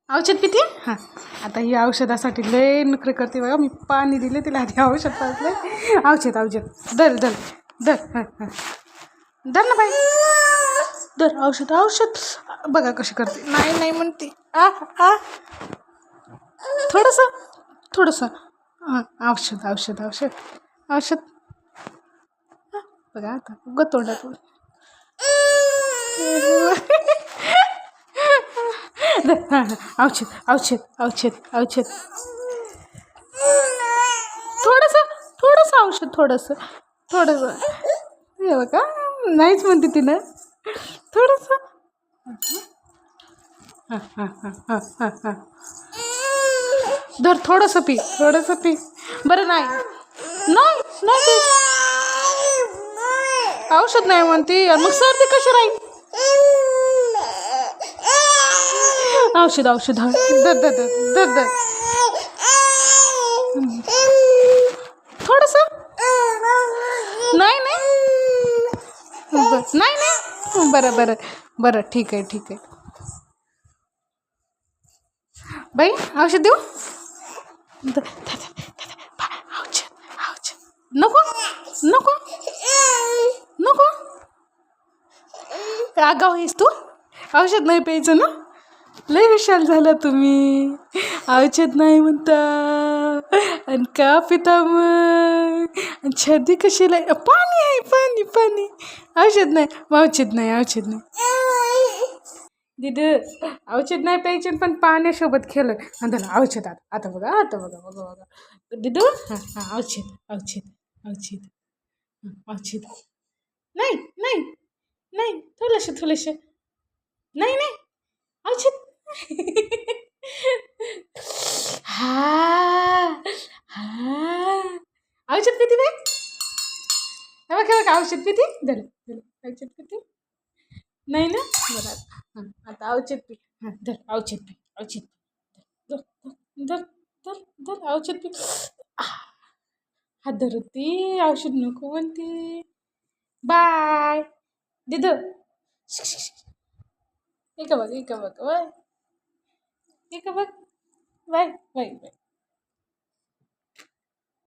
औषध पिते हां. आता ही औषधासाठी लय नखरे करते बघा. मी पाणी दिले तिला आधी औषध पाजलं. औषध धर धर धर हां हां धर ना बाई. धर औषध बघा कशी करते. नाही नाही म्हणते. आ आ थोडंसं हां औषध बघा आता उगं तोंडात हां हां औषध थोडंसं हे बघा नाहीच म्हणते तिनं थोडंसं हां हां हां हां हां हां धर थोडंसं पी बरं नाही नाही नाही औषध नाही म्हणते मग सर्दी कशी राहील. औषध धर धर धर धर थोडंसं नाही नाही बरं ठीक आहे बाई औषध देऊ. औषध नको आगाव आहेस तू. औषध नाही प्यायचं ना. लय हुशार झाला तुम्ही. औषध नाही म्हणता आणि का पिता मग. आणि छर्दी कशी लाय. पाणी आहे पाणी औषध नाही दिदी. औषध नाही प्यायचे पण पाण्यासोबत खेळ आणि औषध आता बघा दिदू हां हां औषध नाही थोडंसं नाही औषध औषध पिती बाई. हे बघ औषध पिती धर औषध पिती नाही ना. बरं हां आता औषध पी. हां धर औषध पी धर औषध पी. हात धरती औषध नको म्हणते. बाय दिदू. एक बघ बाय बाय.